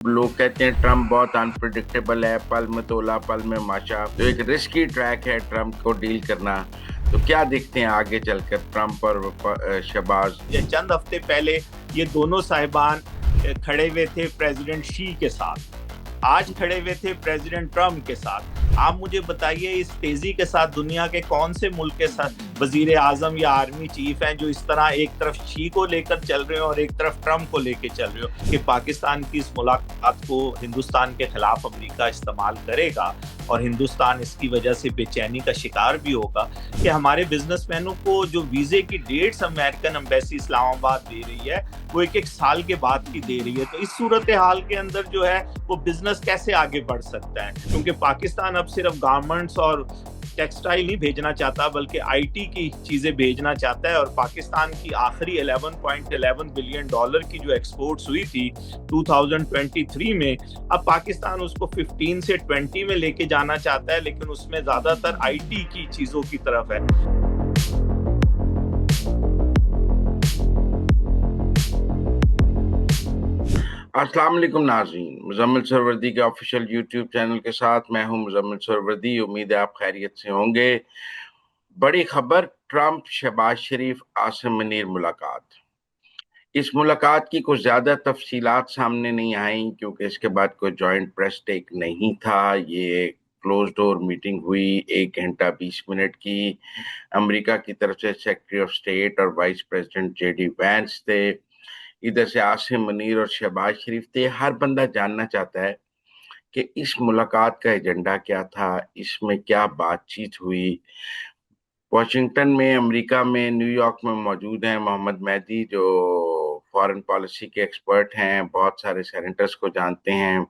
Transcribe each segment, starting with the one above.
लोग कहते हैं ट्रम्प बहुत अनप्रिडिक्टेबल है, पल में तोला पल में माशा, तो एक रिस्की ट्रैक है ट्रम्प को डील करना। तो क्या देखते हैं आगे चलकर ट्रम्प और शहबाज? ये चंद हफ्ते पहले ये दोनों साहिबान खड़े हुए थे प्रेसिडेंट शी के साथ, आज खड़े हुए थे प्रेसिडेंट ट्रम्प के साथ। आप मुझे बताइए इस तेजी के साथ दुनिया के कौन से मुल्क के साथ वजीर आजम या आर्मी चीफ हैं जो इस तरह एक तरफ शी को लेकर चल रहे हो और एक तरफ ट्रम्प को लेकर चल रहे हो कि पाकिस्तान की इस मुलाकात को हिंदुस्तान के खिलाफ अमेरिका इस्तेमाल करेगा और हिंदुस्तान इसकी वजह से बेचैनी का शिकार भी होगा कि हमारे बिजनेसमैनों को जो वीजे की डेट्स अमेरिकन एम्बेसी इस्लामाबाद दे रही है वो एक साल के बाद की दे रही है। तो इस सूरत हाल के अंदर जो है वो बिजनेस कैसे आगे बढ़ सकता है, क्योंकि पाकिस्तान अब सिर्फ गारमेंट्स और टेक्सटाइल नहीं भेजना चाहता बल्कि आईटी की चीजें भेजना चाहता है। और पाकिस्तान की आखिरी 11.11 बिलियन डॉलर की जो एक्सपोर्ट्स हुई थी 2023 में, अब पाकिस्तान उसको 15 से 20 में लेके जाना चाहता है, लेकिन उसमें ज्यादातर आईटी की चीजों की तरफ है। अस्सलाम वालेकुम नाज़रीन, मुज़म्मिल सरवरदी के ऑफिशियल यूट्यूब चैनल के साथ मैं हूं मुज़म्मिल सरवरदी। उम्मीद है आप खैरियत से होंगे। बड़ी खबर, ट्रम्प शहबाज शरीफ आसिम मुनीर मुलाकात। इस मुलाकात की कुछ ज्यादा तफसीलात सामने नहीं आई क्योंकि इसके बाद कोई जॉइंट प्रेस टेक नहीं था। ये क्लोज डोर मीटिंग हुई 1 घंटा 20 मिनट की। अमेरिका की तरफ से सेक्रेटरी ऑफ स्टेट और वाइस प्रेसिडेंट जेडी वैंस थे, इधर से आसिम मुनीर और शहबाज शरीफ थे। हर बंदा जानना चाहता है कि इस मुलाकात का एजेंडा क्या था, इसमें क्या बातचीत हुई। वॉशिंगटन में, अमेरिका में, न्यूयॉर्क में मौजूद हैं मोहम्मद मेहदी, जो फॉरेन पॉलिसी के एक्सपर्ट हैं, बहुत सारे सेनेटर्स को जानते हैं।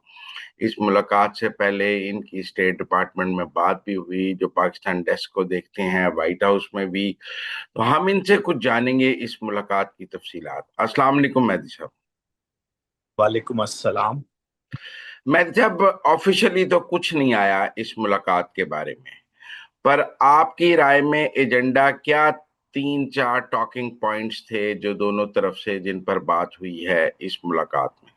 इस मुलाकात से पहले इनकी स्टेट डिपार्टमेंट में बात भी हुई, जो पाकिस्तान डेस्क को देखते हैं, व्हाइट हाउस में भी। तो हम इनसे कुछ जानेंगे इस मुलाकात की तफसीलात। अस्सलाम वालेकुम मेहदी साहब। वालेकुम अस्सलाम। मेहदी साहब, ऑफिशियली तो कुछ नहीं आया इस मुलाकात के बारे में, पर आपकी राय में एजेंडा क्या, 3 4 टॉकिंग पॉइंट्स थे जो दोनों तरफ से जिन पर बात हुई है इस मुलाकात में?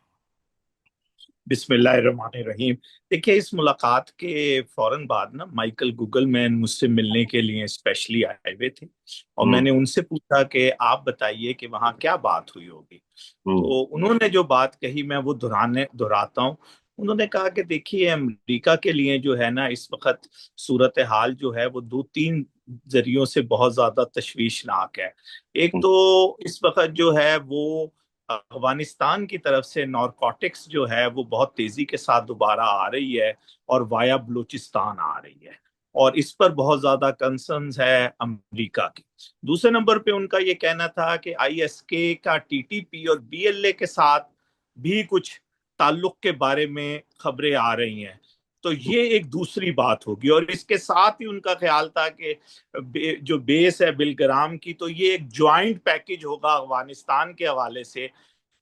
बिस्मिल्लाहिर्रहमानिर्रहीम। देखिए इस मुलाकात के फौरन बाद ना माइकल गूगलमैन मुझसे मिलने के लिए स्पेशली आए हुए थे और हम्म। मैंने उनसे पूछा कि आप बताइए कि वहाँ क्या बात हुई होगी। हम्म। तो उन्होंने जो बात कही मैं वो दोहराता हूँ। उन्होंने कहा कि देखिए अमेरिका के लिए जो है ना इस वक्त सूरत हाल जो है वो 2-3 जरियों से बहुत ज्यादा तशवीशनाक है। एक हम्म। तो इस वक्त जो है वो अफगानिस्तान की तरफ से नॉरकोटिक्स जो है वो बहुत तेजी के साथ दोबारा आ रही है और वाया बलूचिस्तान आ रही है, और इस पर बहुत ज्यादा कंसर्न्स है अमेरिका की। दूसरे नंबर पे उनका ये कहना था कि आईएसके का टीटीपी और बीएलए के साथ भी कुछ ताल्लुक के बारे में खबरें आ रही हैं। तो ये एक दूसरी बात होगी, और इसके साथ ही उनका ख्याल था कि जो बेस है बिलग्राम की, तो ये एक ज्वाइंट पैकेज होगा अफगानिस्तान के हवाले से,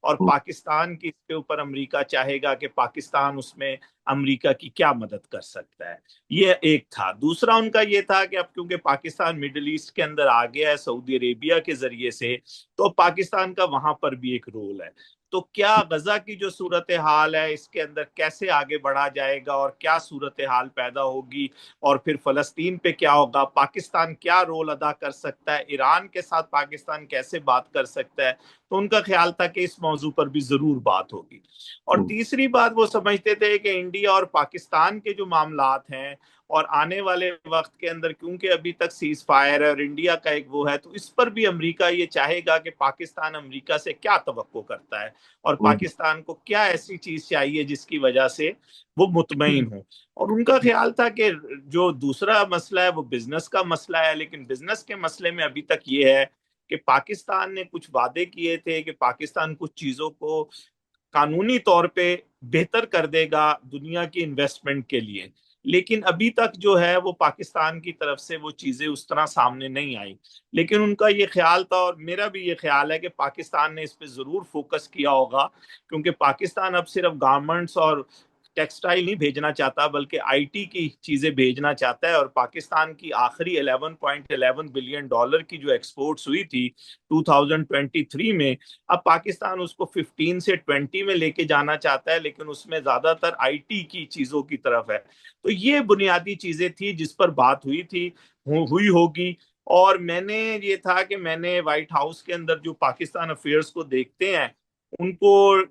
और हम्म। पाकिस्तान की इसके ऊपर अमेरिका चाहेगा कि पाकिस्तान उसमें अमेरिका की क्या मदद कर सकता है। ये एक था। दूसरा उनका ये था कि अब क्योंकि पाकिस्तान मिडिल ईस्ट के अंदर आ गया है सऊदी अरेबिया के जरिए से, तो पाकिस्तान का वहां पर भी एक रोल है। तो क्या गजा की जो सूरत हाल है इसके अंदर कैसे आगे बढ़ा जाएगा और क्या सूरत हाल पैदा होगी, और फिर फलस्तीन पे क्या होगा, पाकिस्तान क्या रोल अदा कर सकता है, ईरान के साथ पाकिस्तान कैसे बात कर सकता है। तो उनका ख्याल था कि इस मौजू पर भी जरूर बात होगी। और हम्म। तीसरी बात वो समझते थे कि इंडिया और पाकिस्तान के जो मामलात हैं और आने वाले वक्त के अंदर, क्योंकि अभी तक सीज फायर है और इंडिया का एक वो है, तो इस पर भी अमेरिका ये चाहेगा कि पाकिस्तान अमेरिका से क्या तवक्को करता है और हम्म। पाकिस्तान को क्या ऐसी चीज चाहिए जिसकी वजह से वो मुतमईन हो। और उनका ख्याल था कि जो दूसरा मसला है वो बिजनेस का मसला है, लेकिन बिजनेस के मसले में अभी तक ये है कि पाकिस्तान ने कुछ वादे किए थे कि पाकिस्तान कुछ चीजों को कानूनी तौर पे बेहतर कर देगा दुनिया की इन्वेस्टमेंट के लिए, लेकिन अभी तक जो है वो पाकिस्तान की तरफ से वो चीजें उस तरह सामने नहीं आई। लेकिन उनका ये ख्याल था और मेरा भी ये ख्याल है कि पाकिस्तान ने इस पे जरूर फोकस किया होगा, क्योंकि पाकिस्तान अब सिर्फ गारमेंट्स और टेक्सटाइल नहीं भेजना चाहता बल्कि आईटी की चीजें भेजना चाहता है। और पाकिस्तान की आखिरी 11.11 बिलियन डॉलर की जो एक्सपोर्ट्स हुई थी 2023 में, अब पाकिस्तान उसको 15 से 20 में लेके जाना चाहता है, लेकिन उसमें ज्यादातर आईटी की चीजों की तरफ है। तो ये बुनियादी चीजें थी जिस पर बात हुई थी, हुई होगी। और मैंने ये था कि मैंने व्हाइट हाउस के अंदर जो पाकिस्तान अफेयर्स को देखते हैं उनको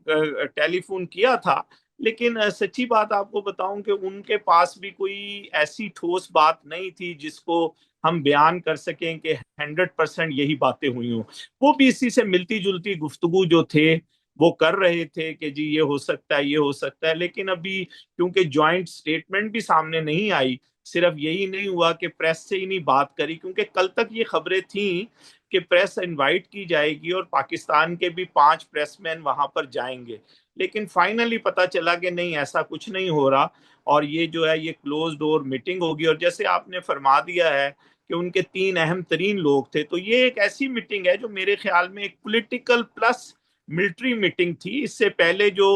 टेलीफोन किया था, लेकिन सच्ची बात आपको बताऊं कि उनके पास भी कोई ऐसी ठोस बात नहीं थी जिसको हम बयान कर सकें कि 100% यही बातें हुई हों। वो भी इसी से मिलती जुलती गुफ्तगू जो थे वो कर रहे थे कि जी ये हो सकता है, ये हो सकता है। लेकिन अभी क्योंकि जॉइंट स्टेटमेंट भी सामने नहीं आई, सिर्फ यही नहीं हुआ कि प्रेस से ही नहीं बात करी, क्योंकि कल तक ये खबरें थी कि प्रेस इनवाइट की जाएगी और पाकिस्तान के भी 5 प्रेसमैन वहां पर जाएंगे। लेकिन फाइनली पता चला कि नहीं, ऐसा कुछ नहीं हो रहा, और ये जो है ये क्लोज डोर मीटिंग होगी। और जैसे आपने फरमा दिया है कि उनके 3 अहम तरीन लोग थे, तो ये एक ऐसी मीटिंग है जो मेरे ख्याल में एक पॉलिटिकल प्लस मिलिट्री मीटिंग थी। इससे पहले जो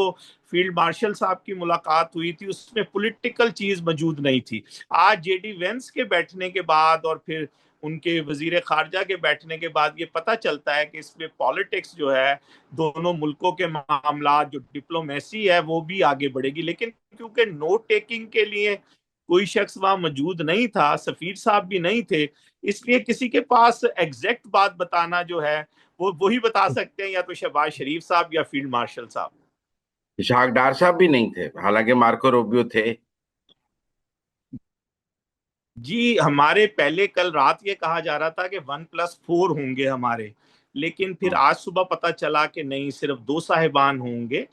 फील्ड मार्शल साहब की मुलाकात हुई थी उसमें पॉलिटिकल चीज मौजूद नहीं थी। आज जेडी वेंस के बैठने के बाद और फिर उनके वजीर खारजा के बैठने के बाद ये पता चलता है कि इसमें पॉलिटिक्स जो है, दोनों मुल्कों के मामला, जो डिप्लोमेसी है वो भी आगे बढ़ेगी। लेकिन क्योंकि नोट टेकिंग के लिए कोई शख्स वहां मौजूद नहीं था, सफीर साहब भी नहीं थे, इसलिए किसी के पास एग्जैक्ट बात बताना जो है वो वही बता सकते हैं, या तो शहबाज शरीफ साहब या फील्ड मार्शल साहब। इशाक डार साहब भी नहीं थे, हालांकि मार्को रूबियो थे। जी, हमारे पहले कल रात ये कहा जा रहा था कि 1+4 होंगे हमारे, लेकिन फिर हम्म, आज सुबह पता चला कि नहीं, सिर्फ 2 साहिबान होंगे।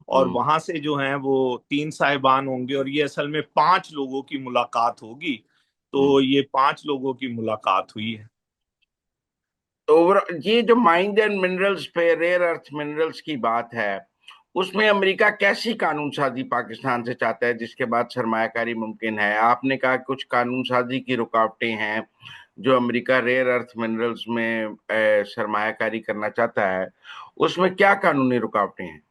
और हम्म, वहां से जो हैं वो 3 साहिबान होंगे, और ये असल में 5 लोगों की मुलाकात होगी। हम्म। तो ये 5 लोगों की मुलाकात हुई है। तो ये जो माइंस एंड मिनरल्स पे, रेयर अर्थ मिनरल्स की बात है, उसमें अमेरिका कैसी कानून साजी पाकिस्तान से चाहता है जिसके बाद सरमायाकारी मुमकिन है? आपने कहा कुछ कानून साजी की रुकावटें हैं जो अमेरिका रेयर अर्थ मिनरल्स में सरमायाकारी करना चाहता है, उसमें क्या कानूनी रुकावटें हैं?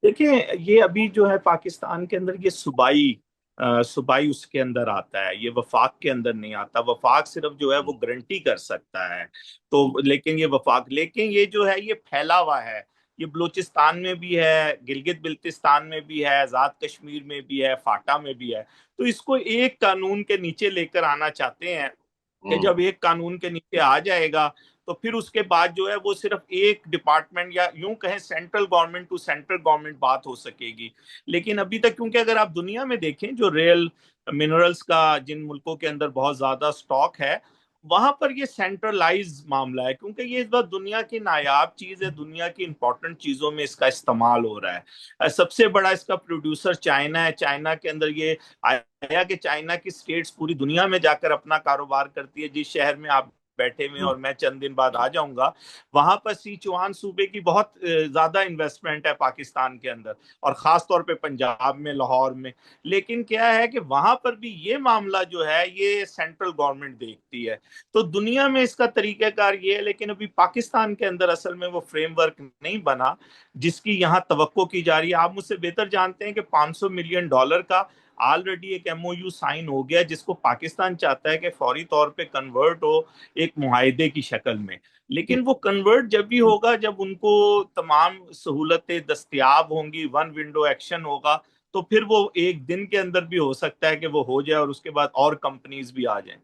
देखिए, ये अभी जो है पाकिस्तान के अंदर ये सूबाई सूबाई उसके अंदर आता है, ये वफाक के अंदर नहीं आता। वफाक सिर्फ जो है वो गारंटी कर सकता है। तो लेकिन ये वफाक, लेकिन ये जो है ये फैला हुआ है, ये बलूचिस्तान में भी है, गिलगित बिल्तिस्तान में भी है, आजाद कश्मीर में भी है, फाटा में भी है। तो इसको एक कानून के नीचे लेकर आना चाहते हैं कि हम्म। जब एक कानून के नीचे आ जाएगा तो फिर उसके बाद जो है वो सिर्फ एक डिपार्टमेंट, या यूं कहें central government to central government बात हो सकेगी। लेकिन अभी तक, क्योंकि अगर आप दुनिया में देखें जो रियल मिनरल्स का जिन मुल्कों के अंदर बहुत ज्यादा स्टॉक है, वहां पर ये सेंट्रलाइज मामला है, क्योंकि ये इस बार दुनिया की नायाब चीज है, दुनिया की इंपॉर्टेंट चीजों में इसका इस्तेमाल हो रहा है। सबसे बड़ा इसका प्रोड्यूसर चाइना है। चाइना के अंदर ये आया कि चाइना की स्टेट्स पूरी दुनिया में जाकर अपना कारोबार करती है। जिस शहर में आप बैठे हुए हैं, और मैं चंद दिन बाद आ जाऊंगा, वहां पर सिचुआन सूबे की बहुत ज्यादा इन्वेस्टमेंट है पाकिस्तान के अंदर, और खास तौर पे पंजाब में, लाहौर में। लेकिन क्या है कि वहां पर भी ये मामला जो है ये सेंट्रल गवर्नमेंट देखती है। तो दुनिया में इसका तरीकाकार ये है, लेकिन अभी पाकिस्तान के अंदर असल में वो फ्रेमवर्क नहीं बना जिसकी यहाँ तवक्को की जा रही है। आप मुझसे बेहतर जानते हैं कि 500 मिलियन डॉलर का ऑलरेडी एक एमओयू साइन हो गया, जिसको पाकिस्तान चाहता है कि फौरी तौर पे कन्वर्ट हो एक मुआहदे की शक्ल में। लेकिन वो कन्वर्ट जब भी होगा जब उनको तमाम सहूलतें दस्तयाब होंगी, वन विंडो एक्शन होगा, तो फिर वो एक दिन के अंदर भी हो सकता है कि वो हो जाए और उसके बाद और कंपनीज भी आ जाएं।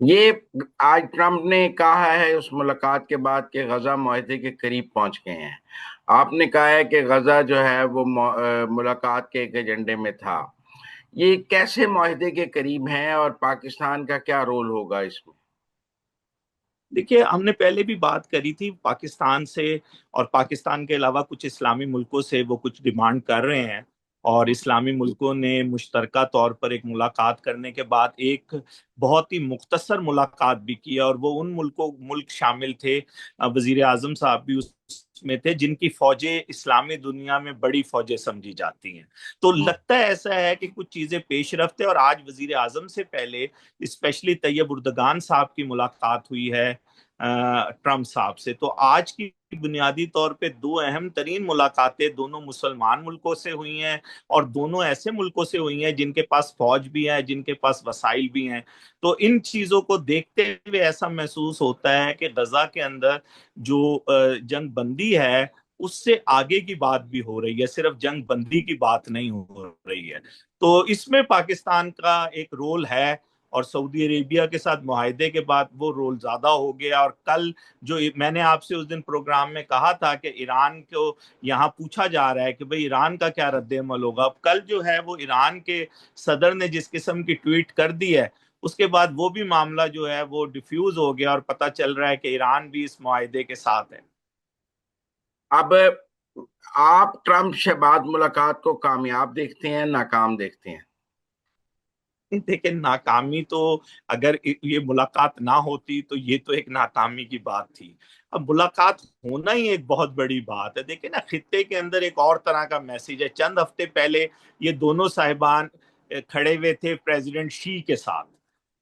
ये आज ट्रम्प ने कहा है उस मुलाकात के बाद कि गजा मुआहदे के करीब पहुंच गए हैं। आपने कहा है कि गजा जो है वो मुलाकात के एक एजेंडे में था। ये कैसे मुआहदे के करीब हैं और पाकिस्तान का क्या रोल होगा इसमें? देखिए, हमने पहले भी बात करी थी पाकिस्तान से, और पाकिस्तान के अलावा कुछ इस्लामी मुल्कों से वो कुछ डिमांड कर रहे हैं। और इस्लामी मुल्कों ने मुश्तरका तौर पर एक मुलाकात करने के बाद एक बहुत ही मुख्तसर मुलाकात भी की, और वो उन मुल्क शामिल थे, वजीर आजम साहब भी उसमें थे, जिनकी फौजें इस्लामी दुनिया में बड़ी फौजें समझी जाती हैं। तो लगता है ऐसा है कि कुछ चीजें पेशरफ्त है। और आज वजीर आजम से पहले स्पेशली तैयब उर्दगान साहब की मुलाकात हुई है ट्रम्प साहब से। तो आज की बुनियादी तौर पे दो अहम तरीन मुलाकातें दोनों मुसलमान मुल्कों से हुई हैं, और दोनों ऐसे मुल्कों से हुई हैं जिनके पास फौज भी है, जिनके पास वसाइल भी हैं। तो इन चीजों को देखते हुए ऐसा महसूस होता है कि गजा के अंदर जो जंग बंदी है उससे आगे की बात भी हो रही है, सिर्फ जंग बंदी की बात नहीं हो रही है। तो इसमें पाकिस्तान का एक रोल है, और सऊदी अरेबिया के साथ मुआहदे के बाद वो रोल ज्यादा हो गया। और कल जो मैंने आपसे उस दिन प्रोग्राम में कहा था कि ईरान को यहाँ पूछा जा रहा है कि भाई ईरान का क्या रद्द-ए-अमल होगा, अब कल जो है वो ईरान के सदर ने जिस किस्म की ट्वीट कर दी है, उसके बाद वो भी मामला जो है वो डिफ्यूज हो गया और पता चल रहा है कि ईरान भी इस मुआहदे के साथ है। अब आप ट्रम्प से बाद मुलाकात को कामयाब देखते हैं, नाकाम देखते हैं? देखिए, नाकामी तो, अगर ये मुलाकात ना होती तो ये तो एक नाकामी की बात थी। अब मुलाकात होना ही एक बहुत बड़ी बात है। देखिए ना, खित्ते के अंदर एक और तरह का मैसेज है। चंद हफ्ते पहले ये दोनों साहिबान खड़े हुए थे प्रेसिडेंट शी के साथ,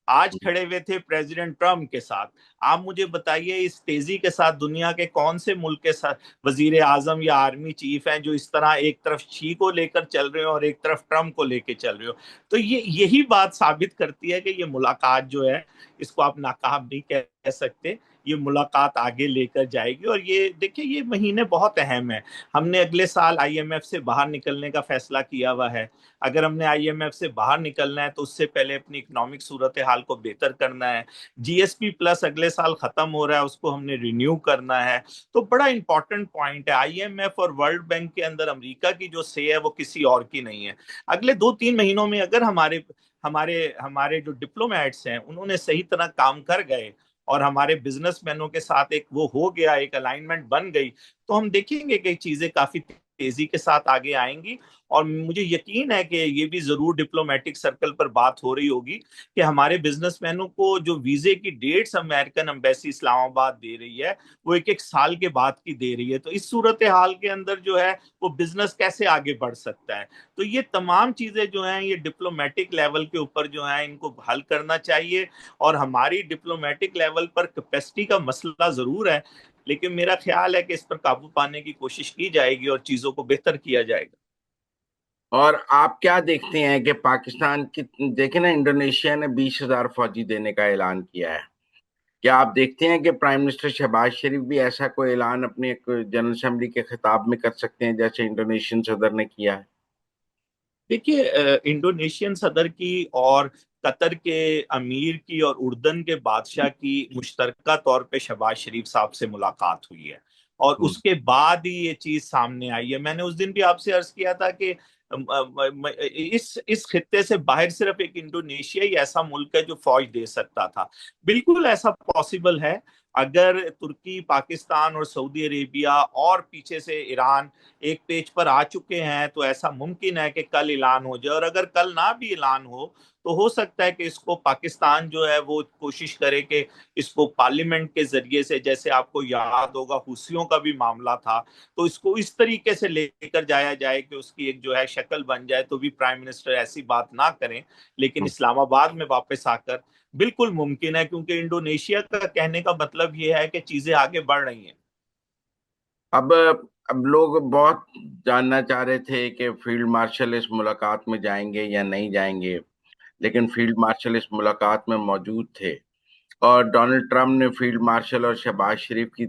आज खड़े हुए थे प्रेसिडेंट ट्रम्प के साथ। आप मुझे बताइए, इस तेजी के साथ दुनिया के कौन से मुल्क के साथ वजीर आजम या आर्मी चीफ हैं जो इस तरह एक तरफ शी को लेकर चल रहे हो और एक तरफ ट्रम्प को लेकर चल रहे हो? तो ये यही बात साबित करती है कि ये मुलाकात जो है, इसको आप नाकाम नहीं कह सकते। ये मुलाकात आगे लेकर जाएगी। और ये देखिए, ये महीने बहुत अहम है। हमने अगले साल आईएमएफ से बाहर निकलने का फैसला किया हुआ है। अगर हमने आईएमएफ से बाहर निकलना है तो उससे पहले अपनी इकोनॉमिक सूरत हाल को बेहतर करना है। जीएसपी प्लस अगले साल खत्म हो रहा है, उसको हमने रिन्यू करना है। तो बड़ा इंपॉर्टेंट पॉइंट है। आईएमएफ और वर्ल्ड बैंक के अंदर अमेरिका की जो से है वो किसी और की नहीं है। अगले 2-3 महीनों में अगर हमारे हमारे हमारे जो डिप्लोमेट्स हैं उन्होंने सही तरह काम कर गए और हमारे बिजनेसमैनों के साथ एक वो हो गया, एक अलाइनमेंट बन गई, तो हम देखेंगे कि चीजें काफी तेजी के साथ आगे आएंगी। और मुझे यकीन है कि ये भी जरूर डिप्लोमेटिक सर्कल पर बात हो रही होगी कि हमारे बिजनेसमैनों को जो वीजे की डेट्स अमेरिकन एम्बेसी इस्लामाबाद दे रही है वो एक एक साल के बाद की दे रही है। तो इस सूरत हाल के अंदर जो है वो बिजनेस कैसे आगे बढ़ सकता है? तो ये तमाम चीजें जो हैं ये डिप्लोमेटिक लेवल के ऊपर जो है इनको हल करना चाहिए। और हमारी डिप्लोमेटिक लेवल पर कैपेसिटी का मसला जरूर है, लेकिन मेरा ख्याल है कि इस पर काबू पाने की कोशिश की जाएगी और चीजों को बेहतर किया जाएगा। और आप क्या देखते हैं कि पाकिस्तान की, देखें ना, इंडोनेशिया ने 20,000 फौजी देने का ऐलान किया है। क्या आप देखते हैं कि प्राइम मिनिस्टर शहबाज शरीफ भी ऐसा कोई ऐलान अपनी एक जनरल असेंबली के खिताब में कर सकते हैं जैसे इंडोनेशियन सदर ने किया है? देखिए, इंडोनेशियन सदर की और कतर के अमीर की और उर्दन के बादशाह की मुश्तरका तौर पे शहबाज शरीफ साहब से मुलाकात हुई है, और हम्म। उसके बाद ही ये चीज सामने आई है। मैंने उस दिन भी आपसे अर्ज किया था कि इस खित्ते से बाहर सिर्फ एक इंडोनेशिया ही ऐसा मुल्क है जो फौज दे सकता था। बिल्कुल ऐसा पॉसिबल है। अगर तुर्की, पाकिस्तान और सऊदी अरेबिया और पीछे से ईरान एक पेज पर आ चुके हैं तो ऐसा मुमकिन है कि कल ऐलान हो जाए। और अगर कल ना भी ऐलान हो सकता है कि इसको पाकिस्तान जो है वो कोशिश करे कि इसको पार्लियामेंट के जरिए से, जैसे आपको याद होगा हुसियों का भी मामला था, तो इसको इस तरीके से लेकर जाया जाए कि उसकी एक जो है शक्ल बन जाए। तो भी प्राइम मिनिस्टर ऐसी बात ना करें, लेकिन इस्लामाबाद में वापस आकर बिल्कुल मुमकिन है, क्योंकि इंडोनेशिया का कहने का मतलब ये है कि चीजें आगे बढ़ रही हैं। अब अब लोग बहुत जानना चाह रहे थे कि फील्ड मार्शल इस मुलाकात में जाएंगे या नहीं जाएंगे, लेकिन फील्ड मार्शल इस मुलाकात में मौजूद थे। और डोनाल्ड ट्रंप ने फील्ड मार्शल और शहबाज शरीफ की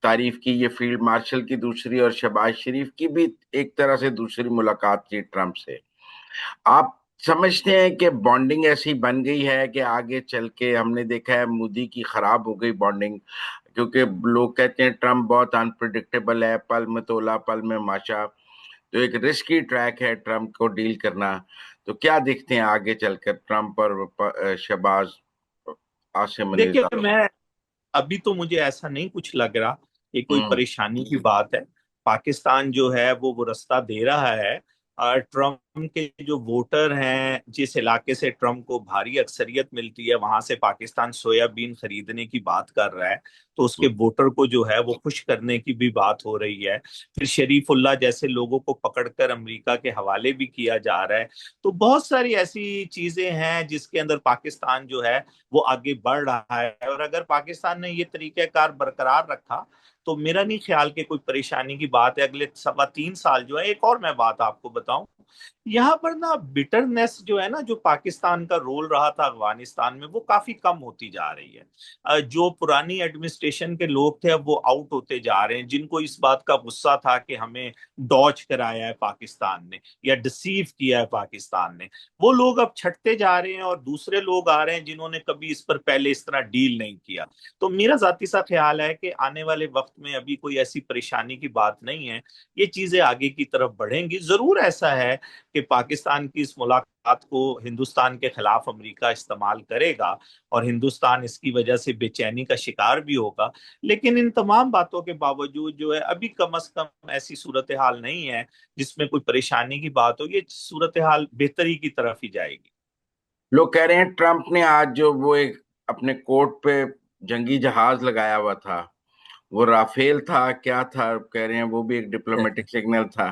तारीफ की। ये फील्ड मार्शल की दूसरी और शहबाज शरीफ की भी एक तरह से दूसरी मुलाकात थी ट्रंप से। आप समझते हैं कि बॉन्डिंग ऐसी बन गई है कि आगे चल के, हमने देखा है मोदी की खराब हो गई बॉन्डिंग, क्योंकि लोग कहते हैं ट्रम्प बहुत अनप्रिडिक्टेबल है, पल में तोला पल में माशा। तो एक रिस्की ट्रैक है ट्रम्प को डील करना। तो क्या देखते हैं आगे चलकर ट्रम्प और शहबाज आसिम देखिए, निजाम? मैं अभी तो मुझे ऐसा नहीं कुछ लग रहा कि कोई हम्म। परेशानी की बात है। पाकिस्तान जो है वो रास्ता दे रहा है। ट्रम्प کے جو ووٹر ہیں، جس علاقے سے ٹرمپ کو بھاری اکثریت ملتی ہے، وہاں سے پاکستان سویابین خریدنے کی بات کر رہا ہے، تو اس کے ووٹر کو جو ہے وہ خوش کرنے کی بھی بات ہو رہی ہے۔ پھر شریف اللہ جیسے لوگوں کو پکڑ کر امریکہ کے حوالے بھی کیا جا رہا ہے۔ تو بہت ساری ایسی چیزیں ہیں جس کے اندر پاکستان جو ہے وہ آگے بڑھ رہا ہے، اور اگر پاکستان نے یہ طریقہ کار برقرار رکھا تو میرا نہیں خیال کہ کوئی پریشانی کی بات ہے اگلے 3.25 سال جو ہے۔ ایک اور میں بات آپ کو بتاؤں، یہاں پر نا بٹرنیس جو ہے نا، جو پاکستان کا رول رہا تھا افغانستان میں، وہ کافی کم ہوتی جا رہی ہے۔ جو پرانی ایڈمنسٹریشن کے لوگ تھے اب وہ آؤٹ ہوتے جا رہے ہیں، جن کو اس بات کا غصہ تھا کہ ہمیں ڈاج کرایا ہے پاکستان نے یا ڈسیو کیا ہے پاکستان نے، وہ لوگ اب چھٹتے جا رہے ہیں اور دوسرے لوگ آ رہے ہیں جنہوں نے کبھی اس پر پہلے اس طرح ڈیل نہیں کیا۔ تو میرا ذاتی سا خیال ہے کہ آنے والے وقت میں ابھی کوئی ایسی پریشانی کی بات نہیں ہے، یہ چیزیں آگے کی طرف بڑھیں گی۔ ضرور ایسا ہے کہ پاکستان کی اس ملاقات کو ہندوستان کے خلاف امریکہ استعمال کرے گا اور ہندوستان اس کی وجہ سے بے چینی کا شکار بھی ہوگا، لیکن ان تمام باتوں کے باوجود جو ہے ابھی کم از کم ایسی صورتحال نہیں ہے جس میں کوئی پریشانی کی بات ہو۔ یہ صورتحال بہتری کی طرف ہی جائے گی۔ لوگ کہہ رہے ہیں ٹرمپ نے آج جو وہ ایک اپنے کوٹ پہ جنگی جہاز لگایا ہوا تھا، وہ رافیل تھا کیا تھا، کہہ رہے ہیں وہ بھی ایک ڈپلومیٹک سگنل تھا۔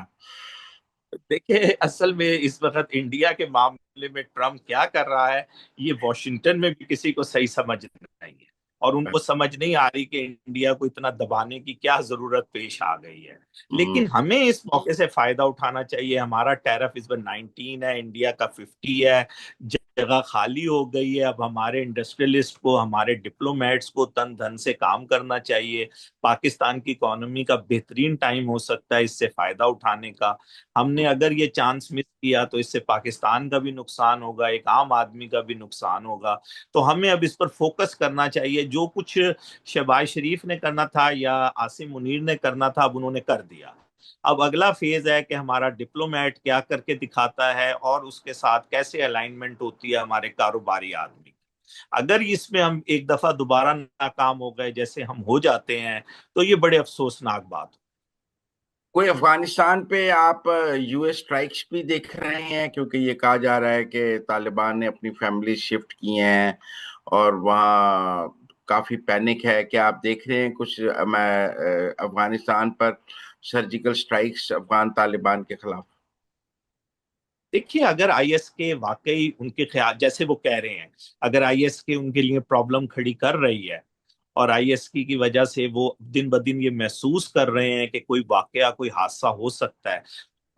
دیکھیں، اصل میں اس وقت انڈیا کے معاملے میں ٹرمپ کیا کر رہا ہے، یہ واشنگٹن میں بھی کسی کو صحیح سمجھ نہیں ہے، اور ان کو سمجھ نہیں آ رہی کہ انڈیا کو اتنا دبانے کی کیا ضرورت پیش آ گئی ہے۔ لیکن ہمیں اس موقع سے فائدہ اٹھانا چاہیے۔ ہمارا ٹیرف اس پر 19 ہے، انڈیا کا 50 ہے، جگہ خالی ہو گئی ہے۔ اب ہمارے انڈسٹریلسٹ کو، ہمارے ڈپلومیٹس کو تن دھن سے کام کرنا چاہیے۔ پاکستان کی اکانومی کا بہترین ٹائم ہو سکتا ہے اس سے فائدہ اٹھانے کا۔ ہم نے اگر یہ چانس مس کیا تو اس سے پاکستان کا بھی نقصان ہوگا، ایک عام آدمی کا بھی نقصان ہوگا۔ تو ہمیں اب اس پر فوکس کرنا چاہیے۔ جو کچھ شہباز شریف نے کرنا تھا یا عاصم منیر نے کرنا تھا، اب انہوں نے کر دیا۔ اب اگلا فیز ہے کہ ہمارا ڈپلومیٹ کیا کر کے دکھاتا ہے اور اس کے ساتھ کیسے الائنمنٹ ہوتی ہے ہمارے کاروباری آدمی۔ اگر اس میں ہم ایک دفعہ دوبارہ ناکام ہو گئے جیسے ہم ہو جاتے ہیں تو یہ بڑے افسوسناک بات ہو۔ کوئی افغانستان پہ آپ یو ایس اسٹرائکس بھی دیکھ رہے ہیں؟ کیونکہ یہ کہا جا رہا ہے کہ طالبان نے اپنی فیملی شفٹ کی ہیں اور وہاں کافی پینک ہے۔ کیا آپ دیکھ رہے ہیں کچھ افغانستان پر سرجیکل سٹرائکس افغان طالبان کے خلاف؟ دیکھیے، اگر آئی ایس کے واقعی ان کے خیال جیسے وہ کہہ رہے ہیں، اگر آئی ایس کے ان کے لیے پرابلم کھڑی کر رہی ہے اور آئی ایس کی وجہ سے وہ دن بدن یہ محسوس کر رہے ہیں کہ کوئی واقعہ، کوئی حادثہ ہو سکتا ہے،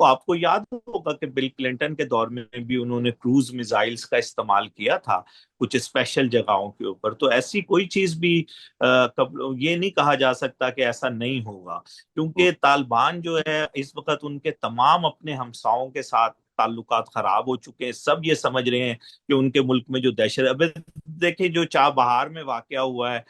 تو آپ کو یاد ہوگا کہ بل کلنٹن کے دور میں بھی انہوں نے کروز میزائلز کا استعمال کیا تھا کچھ اسپیشل جگہوں کے اوپر۔ تو ایسی کوئی چیز بھی یہ نہیں کہا جا سکتا کہ ایسا نہیں ہوگا، کیونکہ طالبان جو ہے اس وقت ان کے تمام اپنے ہمساؤں کے ساتھ تعلقات خراب ہو چکے ہیں۔ سب یہ سمجھ رہے ہیں کہ ان کے ملک میں جو دہشت، اب دیکھیں جو چابہار میں واقعہ ہوا ہے،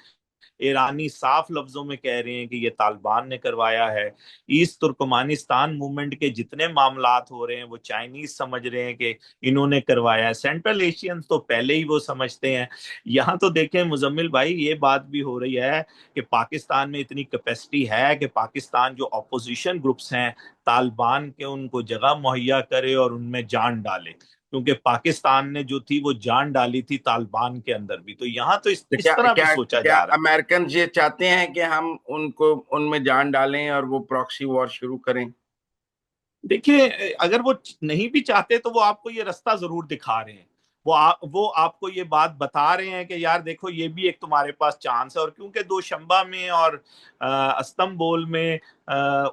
ایرانی صاف لفظوں میں کہہ رہے ہیں کہ یہ طالبان نے کروایا ہے۔ ایسٹ ترکمانستان موومنٹ کے جتنے معاملات ہو رہے ہیں وہ چائنیز سمجھ رہے ہیں کہ انہوں نے کروایا ہے۔ سینٹرل ایشینز تو پہلے ہی وہ سمجھتے ہیں۔ یہاں تو دیکھیں مزمل بھائی، یہ بات بھی ہو رہی ہے کہ پاکستان میں اتنی کیپیسٹی ہے کہ پاکستان جو اپوزیشن گروپس ہیں طالبان کے، ان کو جگہ مہیا کرے اور ان میں جان ڈالے، کیونکہ پاکستان نے جو تھی وہ جان ڈالی تھی طالبان کے اندر بھی۔ تو یہاں تو تو اس طرح بھی سوچا کیا جا رہا ہے۔ امریکنز یہ چاہتے ہیں کہ ہم ان کو ان میں جان ڈالیں اور وہ پراکسی وار شروع کریں؟ دیکھیے، اگر وہ نہیں بھی چاہتے تو وہ آپ کو یہ رستہ ضرور دکھا رہے ہیں۔ وہ آپ کو یہ بات بتا رہے ہیں کہ یار دیکھو، یہ بھی ایک تمہارے پاس چانس ہے۔ اور کیونکہ دوشنبہ میں اور استنبول میں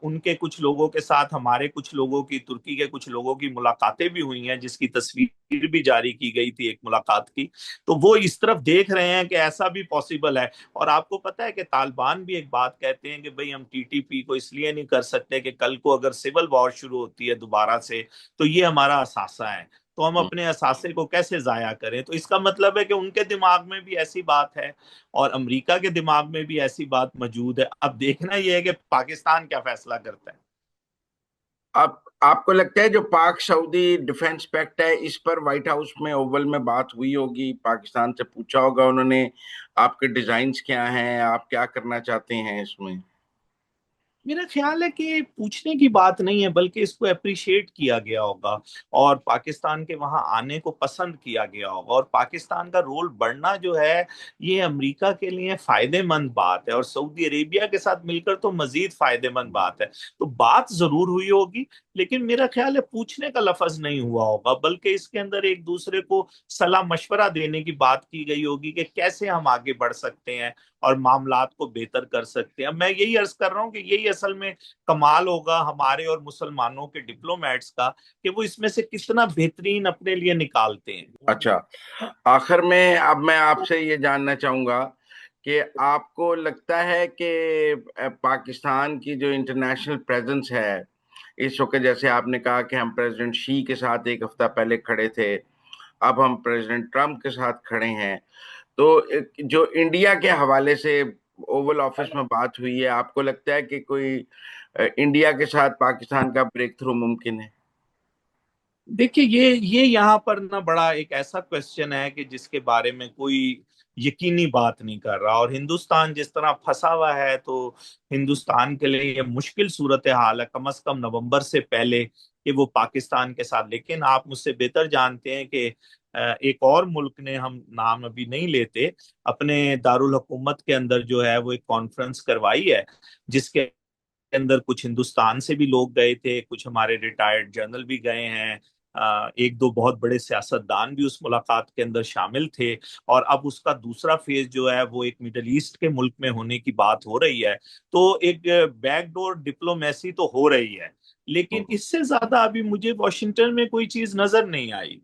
ان کے کچھ لوگوں کے ساتھ ہمارے کچھ لوگوں کی، ترکی کے کچھ لوگوں کی ملاقاتیں بھی ہوئی ہیں، جس کی تصویر بھی جاری کی گئی تھی ایک ملاقات کی، تو وہ اس طرف دیکھ رہے ہیں کہ ایسا بھی پاسبل ہے۔ اور آپ کو پتہ ہے کہ طالبان بھی ایک بات کہتے ہیں کہ بھئی ہم ٹی ٹی پی کو اس لیے نہیں کر سکتے کہ کل کو اگر سول وار شروع ہوتی ہے دوبارہ سے تو یہ ہمارا اثاثہ ہے، تو ہم اپنے اثاثے کو کیسے ضائع کریں۔ تو اس کا مطلب ہے کہ ان کے دماغ میں بھی ایسی بات ہے اور امریکہ کے دماغ میں بھی ایسی بات موجود ہے۔ اب دیکھنا یہ ہے کہ پاکستان کیا فیصلہ کرتا ہے۔ اب آپ کو لگتا ہے جو پاک سعودی ڈیفنس پیکٹ ہے، اس پر وائٹ ہاؤس میں اوول میں بات ہوئی ہوگی، پاکستان سے پوچھا ہوگا انہوں نے آپ کے ڈیزائنز کیا ہیں، آپ کیا کرنا چاہتے ہیں اس میں؟ मेरा ख्याल है कि पूछने की बात नहीं है, बल्कि इसको अप्रिशिएट किया गया होगा और पाकिस्तान के वहां आने को पसंद किया गया होगा, और पाकिस्तान का रोल बढ़ना जो है ये अमेरिका के लिए फायदेमंद बात है, और सऊदी अरेबिया के साथ मिलकर तो मजीद फायदेमंद बात है। तो बात जरूर हुई होगी, लेकिन मेरा ख्याल है पूछने का लफ्ज नहीं हुआ होगा, बल्कि इसके अंदर एक दूसरे को सलाह मशवरा देने की बात की गई होगी कि कैसे हम आगे बढ़ सकते हैं और मामलात को बेहतर कर सकते हैं। मैं यही अर्ज कर रहा हूं कि यही असल में कमाल होगा हमारे और मुसलमानों के डिप्लोमेट्स का, कि वो इसमें से कितना बेहतरीन अपने लिए निकालते हैं। अच्छा, आखिर में अब मैं आपसे ये जानना चाहूंगा कि आपको लगता है कि पाकिस्तान की जो इंटरनेशनल प्रेजेंस है इस वक्त, जैसे आपने कहा कि हम प्रेसिडेंट शी के साथ एक हफ्ता पहले खड़े थे, अब हम प्रेसिडेंट ट्रम्प के साथ खड़े हैं, तो जो इंडिया के हवाले से ओवल ऑफिस में बात हुई है, आपको लगता है कि कोई इंडिया के साथ पाकिस्तान का ब्रेक थ्रू मुमकिन है? देखिए, ये यहाँ पर ना बड़ा एक ऐसा क्वेश्चन है कि जिसके बारे में कोई यकीनी बात नहीं कर रहा, और हिंदुस्तान जिस तरह फंसा हुआ है, तो हिंदुस्तान के लिए ये मुश्किल सूरत हाल है कम से कम नवंबर से पहले कि वो पाकिस्तान के साथ। लेकिन आप मुझसे बेहतर जानते हैं कि एक और मुल्क ने, हम नाम अभी नहीं लेते, अपने दारुल हुकूमत के अंदर जो है वो एक कॉन्फ्रेंस करवाई है, जिसके अंदर कुछ हिंदुस्तान से भी लोग गए थे, कुछ हमारे रिटायर्ड जनरल भी गए हैं, एक दो बहुत बड़े सियासतदान भी उस मुलाकात के अंदर शामिल थे। और अब उसका दूसरा फेज जो है वो एक मिडल ईस्ट के मुल्क में होने की बात हो रही है। तो एक बैकडोर डिप्लोमेसी तो हो रही है, लेकिन इससे ज्यादा अभी मुझे वॉशिंगटन में कोई चीज नजर नहीं आई।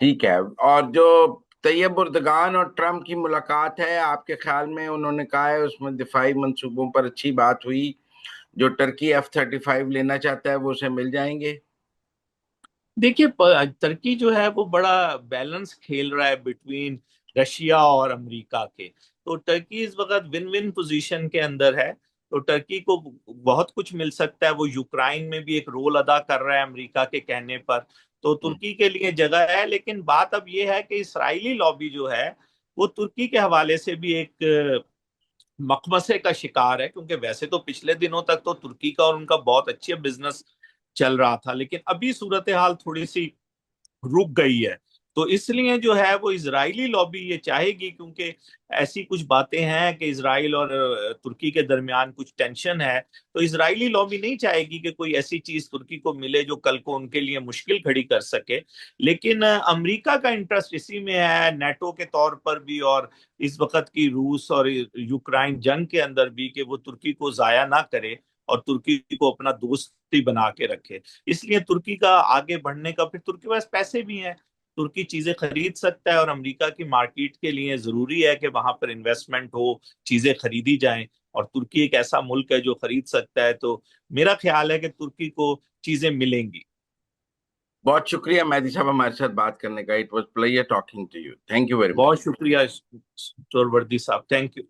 ठीक है। और जो तैयब उर्दगान और ट्रम्प की मुलाकात है, आपके ख्याल में, उन्होंने कहा है उसमें दिफाई मंसूबों पर अच्छी बात हुई, जो टर्की F-35 लेना चाहता है वो उसे मिल जाएंगे? देखिए, तुर्की जो है वो बड़ा बैलेंस खेल रहा है बिटवीन रशिया और अमेरिका के। तो टर्की इस वक्त विन विन पोजीशन के अंदर है। तो टर्की को बहुत कुछ मिल सकता है, वो यूक्रेन में भी एक रोल अदा कर रहा है अमेरिका के कहने पर। तो तुर्की के लिए जगह है, लेकिन बात अब ये है कि इसराइली लॉबी जो है वो तुर्की के हवाले से भी एक मकमसे का शिकार है, क्योंकि वैसे तो पिछले दिनों तक तो तुर्की का और उनका बहुत अच्छे बिजनेस चल रहा था, लेकिन अभी सूरत हाल थोड़ी सी रुक गई है। तो इसलिए जो है वो इजरायली लॉबी ये चाहेगी, क्योंकि ऐसी कुछ बातें हैं कि इसराइल और तुर्की के दरमियान कुछ टेंशन है। तो इजरायली लॉबी नहीं चाहेगी कि कोई ऐसी चीज तुर्की को मिले जो कल को उनके लिए मुश्किल खड़ी कर सके। लेकिन अमेरिका का इंटरेस्ट इसी में है, नेटो के तौर पर भी, और इस वक्त की रूस और यूक्रेन जंग के अंदर भी, कि वो तुर्की को जाया ना करे और तुर्की को अपना दोस्ती बना के रखे। इसलिए तुर्की का आगे बढ़ने का, फिर तुर्की के पास पैसे भी हैं, तुर्की चीजें खरीद सकता है, और अमेरिका की मार्केट के लिए जरूरी है कि वहां पर इन्वेस्टमेंट हो, चीजें खरीदी जाएं, और तुर्की एक ऐसा मुल्क है जो खरीद सकता है। तो मेरा ख्याल है कि तुर्की को चीजें मिलेंगी। बहुत शुक्रिया मेहदी साहब हमारे साथ बात करने का। It was pleasure talking to you. Thank you very much. बहुत शुक्रिया चोरवर्दी साहब, थैंक यू।